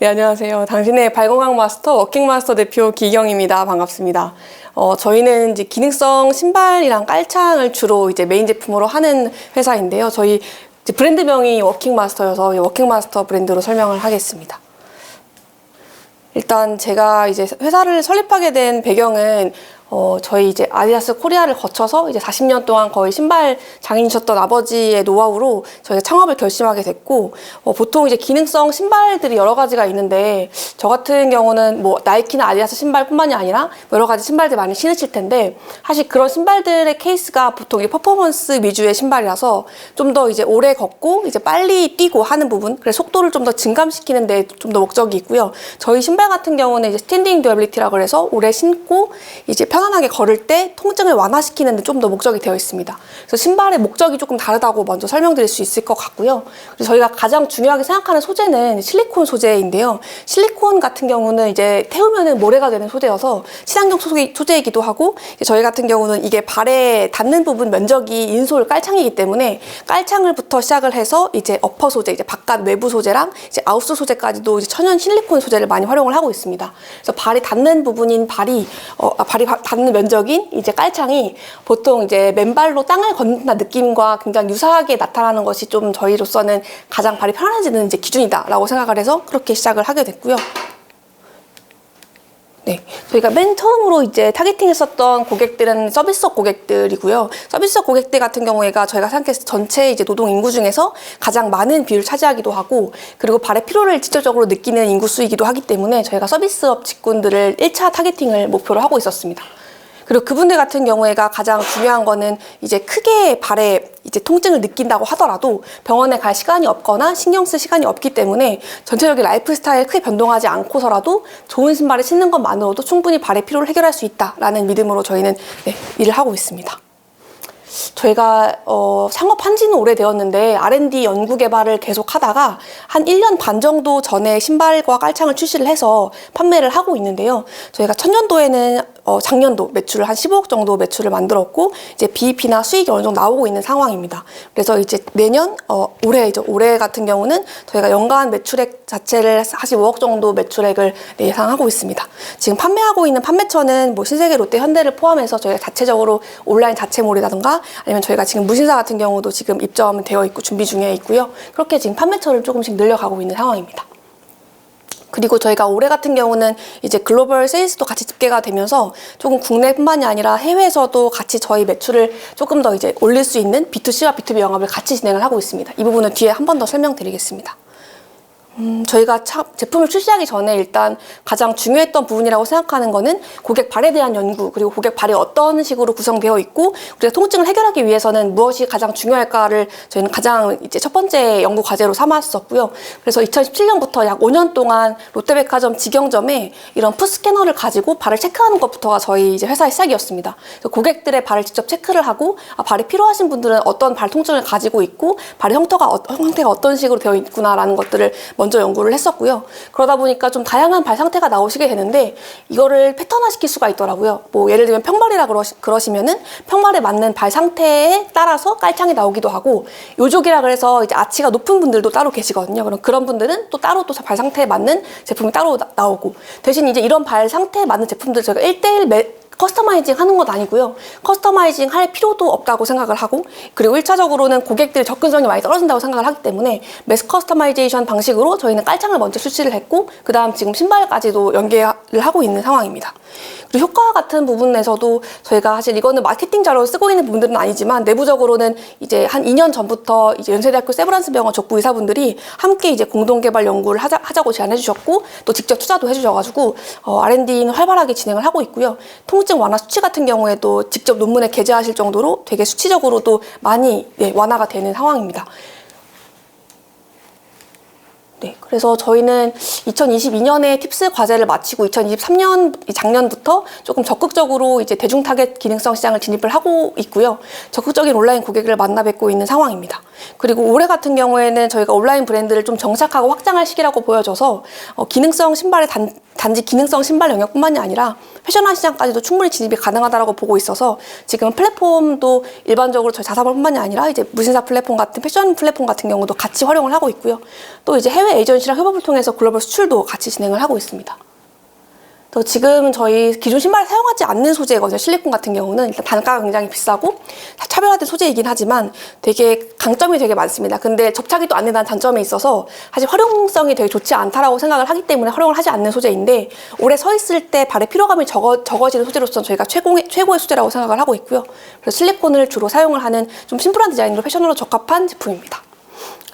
네, 안녕하세요. 당신의 발건강 마스터, 워킹 마스터 대표 기경입니다. 반갑습니다. 저희는 이제 기능성 신발이랑 깔창을 주로 이제 메인 제품으로 하는 회사인데요. 저희 이제 브랜드명이 워킹 마스터여서 워킹 마스터 브랜드로 설명을 하겠습니다. 일단 제가 이제 회사를 설립하게 된 배경은 저희 이제 아디다스 코리아를 거쳐서 이제 40년 동안 거의 신발 장인이셨던 아버지의 노하우로 저희가 창업을 결심하게 됐고, 보통 이제 기능성 신발들이 여러 가지가 있는데, 저 같은 경우는 뭐 나이키나 아디다스 신발뿐만이 아니라 여러 가지 신발들 많이 신으실 텐데, 사실 그런 신발들의 케이스가 보통 이 퍼포먼스 위주의 신발이라서 좀 더 이제 오래 걷고 이제 빨리 뛰고 하는 부분, 그래서 속도를 좀 더 증감시키는 데 좀 더 목적이 있고요. 저희 신발 같은 경우는 이제 스탠딩 듀어빌리티라고 해서 오래 신고 이제 편안하게 걸을 때 통증을 완화시키는 데 좀 더 목적이 되어 있습니다. 그래서 신발의 목적이 조금 다르다고 먼저 설명드릴 수 있을 것 같고요. 그래서 저희가 가장 중요하게 생각하는 소재는 실리콘 소재인데요. 실리콘 같은 경우는 이제 태우면은 모래가 되는 소재여서 친환경 소재이기도 하고, 저희 같은 경우는 이게 발에 닿는 부분 면적이 인솔 깔창이기 때문에 깔창을부터 시작을 해서 이제 어퍼 소재, 이제 바깥 외부 소재랑 이제 아웃소 소재까지도 이제 천연 실리콘 소재를 많이 활용을 하고 있습니다. 그래서 발이 닿는 부분인 발이 닿는 면적인 이제 깔창이 보통 이제 맨발로 땅을 걷는다 느낌과 굉장히 유사하게 나타나는 것이 좀 저희로서는 가장 발이 편안해지는 이제 기준이다라고 생각을 해서 그렇게 시작을 하게 됐고요. 네, 저희가 맨 처음으로 이제 타겟팅했었던 고객들은 서비스업 고객들이고요. 서비스업 고객들 같은 경우에가 저희가 생각했을 때 전체 이제 노동 인구 중에서 가장 많은 비율을 차지하기도 하고, 그리고 발의 피로를 직접적으로 느끼는 인구수이기도 하기 때문에 저희가 서비스업 직군들을 1차 타겟팅을 목표로 하고 있었습니다. 그리고 그분들 같은 경우에가 가장 중요한 거는 이제 크게 발에 이제 통증을 느낀다고 하더라도 병원에 갈 시간이 없거나 신경 쓸 시간이 없기 때문에 전체적인 라이프 스타일 크게 변동하지 않고서라도 좋은 신발을 신는 것만으로도 충분히 발의 피로를 해결할 수 있다라는 믿음으로 저희는 일을 하고 있습니다. 저희가 창업한 지는 오래되었는데 R&D 연구 개발을 계속 하다가 한 1년 반 정도 전에 신발과 깔창을 출시를 해서 판매를 하고 있는데요. 저희가 첫년도에는 작년도 매출을 한 15억 정도 매출을 만들었고, 이제 BEP나 수익이 어느 정도 나오고 있는 상황입니다. 그래서 이제 내년 올해 같은 경우는 저희가 연간 매출액 자체를 45억 정도 매출액을 예상하고 있습니다. 지금 판매하고 있는 판매처는 뭐 신세계, 롯데, 현대를 포함해서 저희가 자체적으로 온라인 자체몰이라든가 아니면 저희가 지금 무신사 같은 경우도 지금 입점되어 있고 준비 중에 있고요. 그렇게 지금 판매처를 조금씩 늘려가고 있는 상황입니다. 그리고 저희가 올해 같은 경우는 이제 글로벌 세일즈도 같이 집계가 되면서 조금 국내뿐만이 아니라 해외에서도 같이 저희 매출을 조금 더 이제 올릴 수 있는 B2C와 B2B 영업을 같이 진행을 하고 있습니다. 이 부분은 뒤에 한 번 더 설명드리겠습니다. 저희가 제품을 출시하기 전에 일단 가장 중요했던 부분이라고 생각하는 거는 고객 발에 대한 연구, 그리고 고객 발이 어떤 식으로 구성되어 있고 우리가 통증을 해결하기 위해서는 무엇이 가장 중요할까를 저희는 가장 이제 첫 번째 연구 과제로 삼았었고요. 그래서 2017년부터 약 5년 동안 롯데백화점 직영점에 이런 풋 스캐너를 가지고 발을 체크하는 것부터가 저희 이제 회사의 시작이었습니다. 그래서 고객들의 발을 직접 체크를 하고 발이 필요하신 분들은 어떤 발 통증을 가지고 있고 발의 형태가 어떤 식으로 되어 있구나라는 것들을 먼저 연구를 했었고요. 그러다 보니까 좀 다양한 발 상태가 나오시게 되는데 이거를 패턴화 시킬 수가 있더라고요. 뭐 예를 들면 평발이라 그러시면은 평발에 맞는 발 상태에 따라서 깔창이 나오기도 하고, 요족이라 그래서 이제 아치가 높은 분들도 따로 계시거든요. 그럼 그런 분들은 또 따로 또 발 상태에 맞는 제품이 따로 나오고, 대신 이제 이런 발 상태에 맞는 제품들 저희가 1대1 커스터마이징 하는 건 아니고요. 커스터마이징 할 필요도 없다고 생각을 하고, 그리고 1차적으로는 고객들 접근성이 많이 떨어진다고 생각을 하기 때문에 매스 커스터마이제이션 방식으로 저희는 깔창을 먼저 출시를 했고, 그 다음 지금 신발까지도 연계를 하고 있는 상황입니다. 그리고 효과 같은 부분에서도 저희가 사실 이거는 마케팅 자료로 쓰고 있는 부분들은 아니지만 내부적으로는 이제 한 2년 전부터 이제 연세대학교 세브란스 병원 족부 의사분들이 함께 이제 공동개발 연구를 하자고 제안해 주셨고, 또 직접 투자도 해주셔가지고 R&D는 활발하게 진행을 하고 있고요. 통증 완화 수치 같은 경우에도 직접 논문에 게재하실 정도로 되게 수치적으로도 많이 완화가 되는 상황입니다. 네, 그래서 저희는 2022년에 팁스 과제를 마치고 2023년 작년부터 조금 적극적으로 이제 대중 타겟 기능성 시장을 진입을 하고 있고요. 적극적인 온라인 고객을 만나 뵙고 있는 상황입니다. 그리고 올해 같은 경우에는 저희가 온라인 브랜드를 좀 정착하고 확장할 시기라고 보여져서 기능성 신발의 단지 기능성 신발 영역뿐만이 아니라 패션화 시장까지도 충분히 진입이 가능하다고 보고 있어서 지금 플랫폼도 일반적으로 저희 자사몰뿐만이 아니라 이제 무신사 플랫폼 같은 패션 플랫폼 같은 경우도 같이 활용을 하고 있고요. 또 이제 해외 에이전시랑 협업을 통해서 글로벌 수출도 같이 진행을 하고 있습니다. 또 지금 저희 기존 신발을 사용하지 않는 소재거든요. 실리콘 같은 경우는 일단 단가가 굉장히 비싸고 차별화된 소재이긴 하지만 되게 강점이 되게 많습니다. 근데 접착이 또 안 된다는 단점이 있어서 사실 활용성이 되게 좋지 않다라고 생각을 하기 때문에 활용을 하지 않는 소재인데 오래 서 있을 때 발의 피로감이 적어지는 소재로서는 저희가 최고의 소재라고 생각을 하고 있고요. 그래서 실리콘을 주로 사용을 하는 좀 심플한 디자인으로 패션으로 적합한 제품입니다.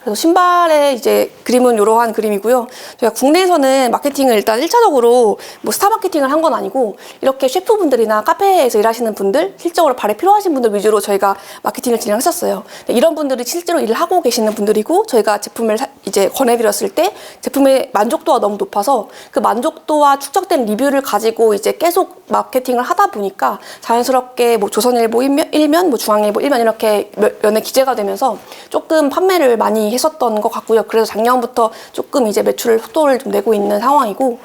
그래서 신발의 이제 그림은 이러한 그림이고요. 저희가 국내에서는 마케팅을 일단 1차적으로 뭐 스타 마케팅을 한 건 아니고 이렇게 셰프분들이나 카페에서 일하시는 분들, 실적으로 발에 필요하신 분들 위주로 저희가 마케팅을 진행했었어요. 이런 분들이 실제로 일을 하고 계시는 분들이고 저희가 제품을 이제 권해드렸을 때 제품의 만족도가 너무 높아서 그 만족도와 축적된 리뷰를 가지고 이제 계속 마케팅을 하다 보니까 자연스럽게 뭐 조선일보 일면, 뭐 중앙일보 일면 이렇게 면에 기재가 되면서 조금 판매를 많이 했었던 것 같고요. 그래서 작년부터 조금 이제 매출 속도를 좀 내고 있는 상황이고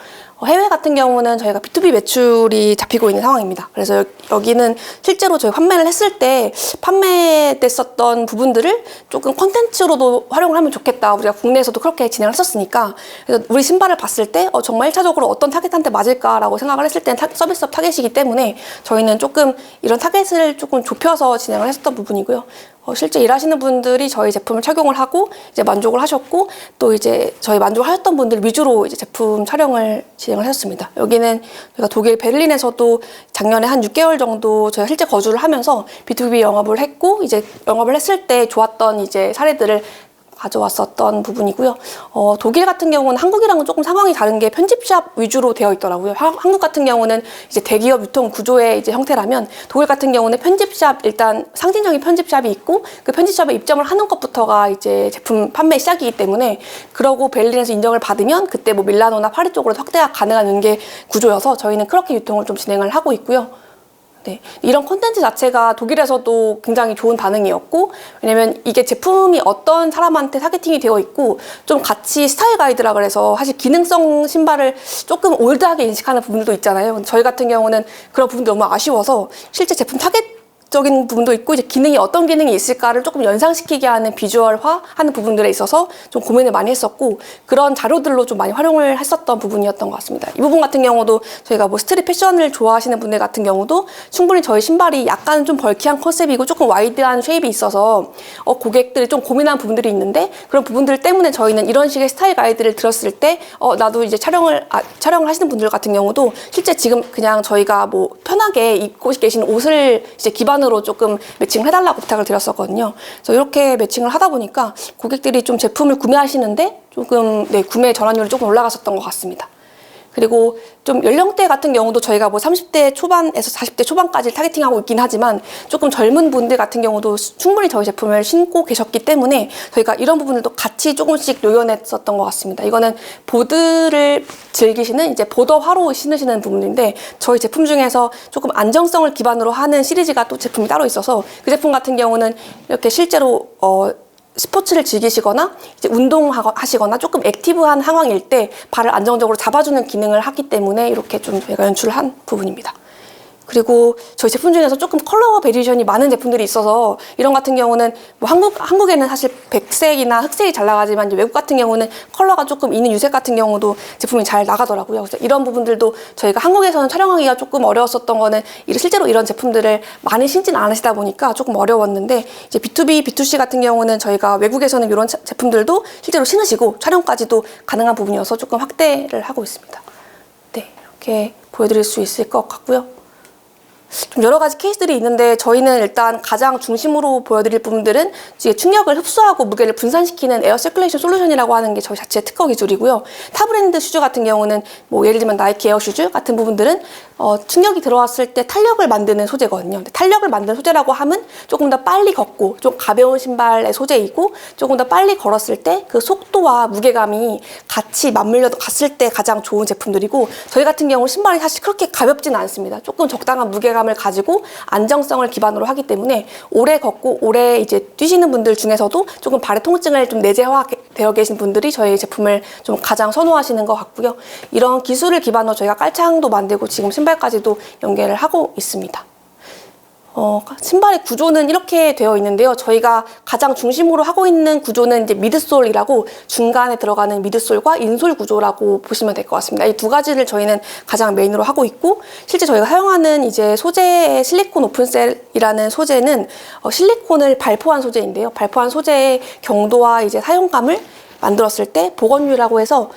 해외 같은 경우는 저희가 B2B 매출이 잡히고 있는 상황입니다. 그래서 여기는 실제로 저희 판매를 했을 때 판매됐었던 부분들을 조금 콘텐츠로도 활용을 하면 좋겠다. 우리가 국내에서도 그렇게 진행을 했었으니까 그래서 우리 신발을 봤을 때 정말 1차적으로 어떤 타겟한테 맞을까라고 생각을 했을 때는 서비스업 타겟이기 때문에 저희는 조금 이런 타겟을 조금 좁혀서 진행을 했었던 부분이고요. 실제 일하시는 분들이 저희 제품을 착용을 하고 이제 만족을 하셨고 또 이제 저희 만족을 하셨던 분들 위주로 이제 제품 촬영을 진행을 했습니다. 여기는 저희가 독일 베를린에서도 작년에 한 6개월 정도 저희가 실제 거주를 하면서 B2B 영업을 했고 이제 영업을 했을 때 좋았던 이제 사례들을 가져왔었던 부분이고요. 독일 같은 경우는 한국이랑은 조금 상황이 다른 게 편집샵 위주로 되어 있더라고요. 한국 같은 경우는 이제 대기업 유통 구조의 이제 형태라면 독일 같은 경우는 편집샵 일단 상징적인 편집샵이 있고 그 편집샵에 입점을 하는 것부터가 이제 제품 판매 시작이기 때문에 그러고 베를린에서 인정을 받으면 그때 뭐 밀라노나 파리 쪽으로 확대가 가능한 연계 구조여서 저희는 그렇게 유통을 좀 진행을 하고 있고요. 네, 이런 콘텐츠 자체가 독일에서도 굉장히 좋은 반응이었고 왜냐면 이게 제품이 어떤 사람한테 타겟팅이 되어 있고 좀 같이 스타일 가이드라 그래서 사실 기능성 신발을 조금 올드하게 인식하는 부분도 있잖아요. 저희 같은 경우는 그런 부분도 너무 아쉬워서 실제 제품 타겟적인 부분도 있고 이제 기능이 어떤 기능이 있을까를 조금 연상시키게 하는 비주얼화 하는 부분들에 있어서 좀 고민을 많이 했었고 그런 자료들로 좀 많이 활용을 했었던 부분이었던 것 같습니다. 이 부분 같은 경우도 저희가 뭐 스트릿 패션을 좋아하시는 분들 같은 경우도 충분히 저희 신발이 약간 좀 벌키한 컨셉이고 조금 와이드한 쉐입이 있어서 고객들이 좀 고민한 부분들이 있는데 그런 부분들 때문에 저희는 이런 식의 스타일 가이드를 들었을 때 나도 이제 촬영을 하시는 분들 같은 경우도 실제 지금 그냥 저희가 뭐 편하게 입고 계신 옷을 이제 기반으로 조금 매칭을 해달라고 부탁을 드렸었거든요. 그래서 이렇게 매칭을 하다 보니까 고객들이 좀 제품을 구매하시는데 조금 구매 전환율이 조금 올라갔었던 것 같습니다. 그리고 좀 연령대 같은 경우도 저희가 뭐 30대 초반에서 40대 초반까지 타겟팅하고 있긴 하지만 조금 젊은 분들 같은 경우도 충분히 저희 제품을 신고 계셨기 때문에 저희가 이런 부분들도 같이 조금씩 녹여냈었던 것 같습니다. 이거는 보드를 즐기시는 이제 보더화로 신으시는 부분인데 저희 제품 중에서 조금 안정성을 기반으로 하는 시리즈가 또 제품이 따로 있어서 그 제품 같은 경우는 이렇게 실제로 스포츠를 즐기시거나 이제 운동하시거나 조금 액티브한 상황일 때 발을 안정적으로 잡아주는 기능을 하기 때문에 이렇게 좀 저희가 연출을 한 부분입니다. 그리고 저희 제품 중에서 조금 컬러 베리에이션이 많은 제품들이 있어서 이런 같은 경우는 뭐 한국에는 사실 백색이나 흑색이 잘 나가지만 이제 외국 같은 경우는 컬러가 조금 있는 유색 같은 경우도 제품이 잘 나가더라고요. 그래서 이런 부분들도 저희가 한국에서는 촬영하기가 조금 어려웠었던 거는 실제로 이런 제품들을 많이 신진 않으시다 보니까 조금 어려웠는데 이제 B2B, B2C 같은 경우는 저희가 외국에서는 이런 제품들도 실제로 신으시고 촬영까지도 가능한 부분이어서 조금 확대를 하고 있습니다. 네, 이렇게 보여드릴 수 있을 것 같고요. 좀 여러 가지 케이스들이 있는데 저희는 일단 가장 중심으로 보여드릴 부분들은 이제 충격을 흡수하고 무게를 분산시키는 에어 서큘레이션 솔루션이라고 하는 게 저희 자체 특허 기술이고요. 타 브랜드 슈즈 같은 경우는 뭐 예를 들면 나이키 에어 슈즈 같은 부분들은 충격이 들어왔을 때 탄력을 만드는 소재거든요. 근데 탄력을 만드는 소재라고 하면 조금 더 빨리 걷고 좀 가벼운 신발의 소재이고 조금 더 빨리 걸었을 때 그 속도와 무게감이 같이 맞물려 갔을 때 가장 좋은 제품들이고 저희 같은 경우 신발이 사실 그렇게 가볍지는 않습니다. 조금 적당한 무게감을 안정감을 가지고 안정성을 기반으로 하기 때문에 오래 걷고 오래 이제 뛰시는 분들 중에서도 조금 발의 통증을 좀 내재화되어 계신 분들이 저희 제품을 좀 가장 선호하시는 것 같고요. 이런 기술을 기반으로 저희가 깔창도 만들고 지금 신발까지도 연계를 하고 있습니다. 신발의 구조는 이렇게 되어 있는데요. 저희가 가장 중심으로 하고 있는 구조는 이제 미드솔이라고 중간에 들어가는 미드솔과 인솔 구조라고 보시면 될 것 같습니다. 이 두 가지를 저희는 가장 메인으로 하고 있고, 실제 저희가 사용하는 이제 소재의 실리콘 오픈셀이라는 소재는 실리콘을 발포한 소재인데요. 발포한 소재의 경도와 이제 사용감을 만들었을 때 복원율이라고 해서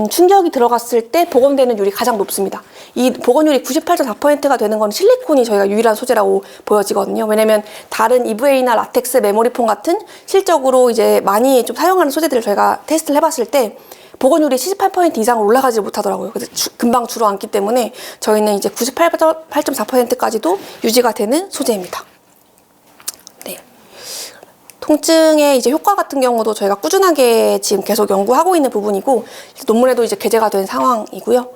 충격이 들어갔을 때 복원되는 율이 가장 높습니다. 이 복원율이 98.4%가 되는 건 실리콘이 저희가 유일한 소재라고 보여지거든요. 왜냐면 다른 EVA나 라텍스, 메모리폼 같은 실적으로 이제 많이 좀 사용하는 소재들을 저희가 테스트를 해봤을 때 복원율이 78% 이상으로 올라가지 못하더라고요. 그래서 금방 주저앉기 때문에 저희는 이제 98.4%까지도 유지가 되는 소재입니다. 통증의 이제 효과 같은 경우도 저희가 꾸준하게 지금 계속 연구하고 있는 부분이고, 논문에도 이제 게재가 된 상황이고요.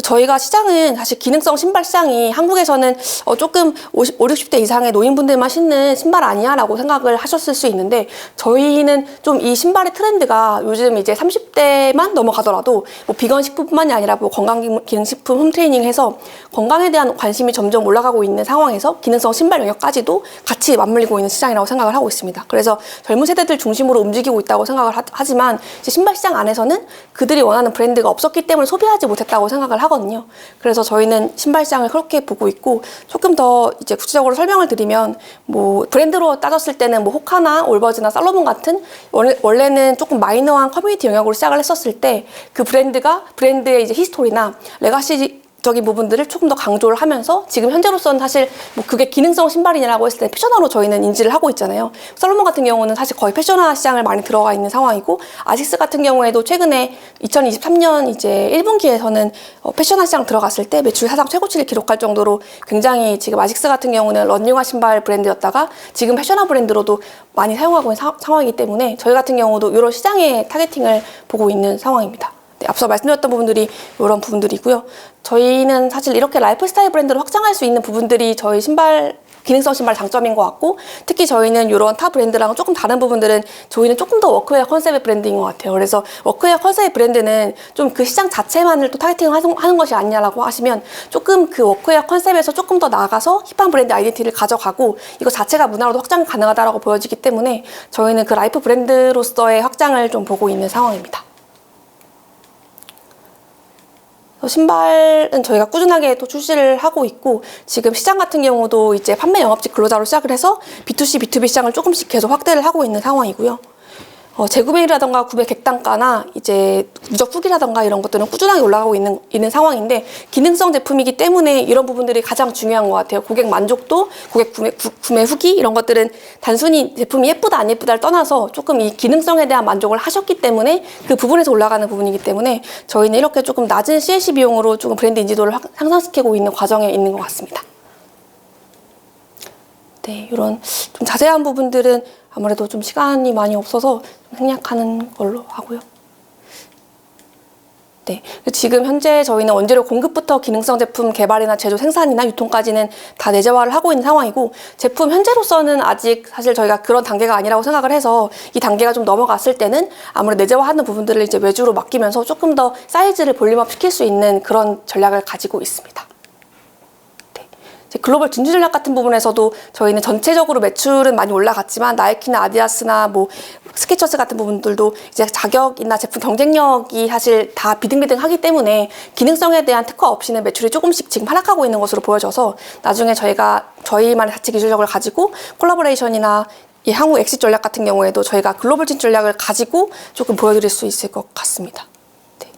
저희가 시장은 사실 기능성 신발 시장이 한국에서는 조금 50, 60대 이상의 노인분들만 신는 신발 아니야 라고 생각을 하셨을 수 있는데, 저희는 좀 이 신발의 트렌드가 요즘 이제 30대만 넘어가더라도 뭐 비건 식품뿐만이 아니라 뭐 건강기능식품 홈트레이닝 해서 건강에 대한 관심이 점점 올라가고 있는 상황에서 기능성 신발 영역까지도 같이 맞물리고 있는 시장이라고 생각을 하고 있습니다. 그래서 젊은 세대들 중심으로 움직이고 있다고 생각을 하지만 이제 신발 시장 안에서는 그들이 원하는 브랜드가 없었기 때문에 소비하지 못했다고 생각을 하거든요. 그래서 저희는 신발 시장을 그렇게 보고 있고, 조금 더 이제 구체적으로 설명을 드리면 뭐 브랜드로 따졌을 때는 뭐 호카나 올버즈나 살로몬 같은 원래는 조금 마이너한 커뮤니티 영역으로 시작을 했었을 때 그 브랜드의 이제 히스토리나 레가시 적인 부분들을 조금 더 강조를 하면서 지금 현재로서는 사실 뭐 그게 기능성 신발이냐라고 했을 때 패션화로 저희는 인지를 하고 있잖아요. 살로몬 같은 경우는 사실 거의 패션화 시장을 많이 들어가 있는 상황이고, 아식스 같은 경우에도 최근에 2023년 이제 1분기에서는 패션화 시장 들어갔을 때 매출 사상 최고치를 기록할 정도로 굉장히, 지금 아식스 같은 경우는 러닝화 신발 브랜드였다가 지금 패션화 브랜드로도 많이 사용하고 있는 상황이기 때문에 저희 같은 경우도 이런 시장의 타겟팅을 보고 있는 상황입니다. 네, 앞서 말씀드렸던 부분들이 이런 부분들이고요. 저희는 사실 이렇게 라이프스타일 브랜드로 확장할 수 있는 부분들이 저희 기능성 신발 장점인 것 같고, 특히 저희는 이런 타 브랜드랑은 조금 다른 부분들은 저희는 조금 더 워크웨어 컨셉의 브랜드인 것 같아요. 그래서 워크웨어 컨셉의 브랜드는 좀 그 시장 자체만을 또 타겟팅을 하는 것이 아니냐라고 하시면, 조금 그 워크웨어 컨셉에서 조금 더 나아가서 힙한 브랜드 아이덴티티를 가져가고 이거 자체가 문화로도 확장 가능하다고 보여지기 때문에 저희는 그 라이프 브랜드로서의 확장을 좀 보고 있는 상황입니다. 신발은 저희가 꾸준하게 또 출시를 하고 있고, 지금 시장 같은 경우도 이제 판매 영업직 근로자로 시작을 해서 B2C, B2B 시장을 조금씩 계속 확대를 하고 있는 상황이고요. 재구매율이라던가 구매 객단가나 이제 누적 후기라던가 이런 것들은 꾸준하게 올라가고 있는 상황인데, 기능성 제품이기 때문에 이런 부분들이 가장 중요한 것 같아요. 고객 만족도, 고객 구매 후기 이런 것들은 단순히 제품이 예쁘다 안 예쁘다를 떠나서 조금 이 기능성에 대한 만족을 하셨기 때문에 그 부분에서 올라가는 부분이기 때문에 저희는 이렇게 조금 낮은 CAC 비용으로 조금 브랜드 인지도를 향상시키고 있는 과정에 있는 것 같습니다. 네, 이런 좀 자세한 부분들은 아무래도 좀 시간이 많이 없어서 생략하는 걸로 하고요. 네, 지금 현재 저희는 원재료 공급부터 기능성 제품 개발이나 제조 생산이나 유통까지는 다 내재화를 하고 있는 상황이고, 제품 현재로서는 아직 사실 저희가 그런 단계가 아니라고 생각을 해서 이 단계가 좀 넘어갔을 때는 아무래도 내재화하는 부분들을 이제 외주로 맡기면서 조금 더 사이즈를 볼륨업 시킬 수 있는 그런 전략을 가지고 있습니다. 글로벌 진출 전략 같은 부분에서도 저희는 전체적으로 매출은 많이 올라갔지만 나이키나 아디다스나 뭐 스케쳐스 같은 부분들도 이제 자격이나 제품 경쟁력이 사실 다 비등비등하기 때문에 기능성에 대한 특화 없이는 매출이 조금씩 지금 하락하고 있는 것으로 보여져서, 나중에 저희만의 자체 기술력을 가지고 콜라보레이션이나 이 한국 엑시트 전략 같은 경우에도 저희가 글로벌 진출 전략을 가지고 조금 보여드릴 수 있을 것 같습니다. 네.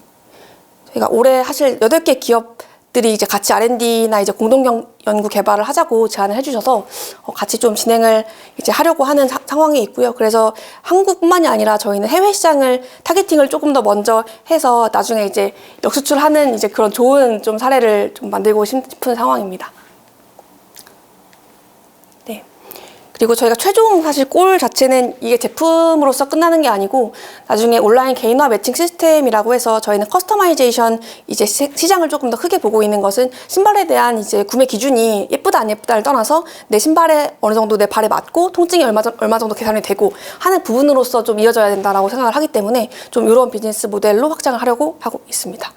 저희가 올해 사실 8개 기업들이 이제 같이 R&D나 이제 공동 연구 개발을 하자고 제안을 해주셔서 같이 좀 진행을 이제 하려고 하는 상황이 있고요. 그래서 한국뿐만이 아니라 저희는 해외 시장을 타겟팅을 조금 더 먼저 해서 나중에 이제 역수출하는 이제 그런 좋은 좀 사례를 좀 만들고 싶은 상황입니다. 네. 그리고 저희가 최종 사실 골 자체는 이게 제품으로서 끝나는 게 아니고, 나중에 온라인 개인화 매칭 시스템이라고 해서 저희는 커스터마이제이션 이제 시장을 조금 더 크게 보고 있는 것은, 신발에 대한 이제 구매 기준이 예쁜 예쁘다 안 예쁘다를 떠나서 내 신발에 어느 정도 내 발에 맞고 통증이 얼마 정도 개선이 되고 하는 부분으로서 좀 이어져야 된다라고 생각을 하기 때문에 좀 이런 비즈니스 모델로 확장을 하려고 하고 있습니다.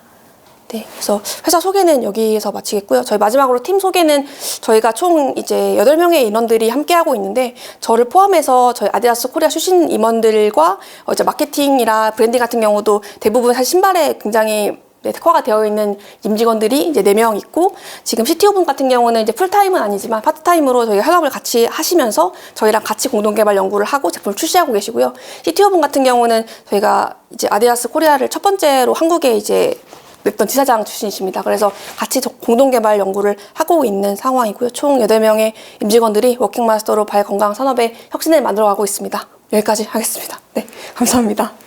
네, 그래서 회사 소개는 여기에서 마치겠고요. 저희 마지막으로 팀 소개는 저희가 총 이제 8명의 인원들이 함께하고 있는데 저를 포함해서 저희 아디다스 코리아 출신 임원들과 이제 마케팅이나 브랜딩 같은 경우도 대부분 사실 신발에 굉장히 특화가 되어 있는 임직원들이 이제 4명 있고 지금 CTO분 같은 경우는 이제 풀타임은 아니지만 파트타임으로 저희가 협업을 같이 하시면서 저희랑 같이 공동개발 연구를 하고 제품을 출시하고 계시고요. CTO분 같은 경우는 저희가 이제 아디다스 코리아를 첫 번째로 한국에 이제 냈던 지사장 출신이십니다. 그래서 같이 공동개발 연구를 하고 있는 상황이고요. 총 8명의 임직원들이 워킹마스터로 발건강 산업의 혁신을 만들어가고 있습니다. 여기까지 하겠습니다. 네, 감사합니다.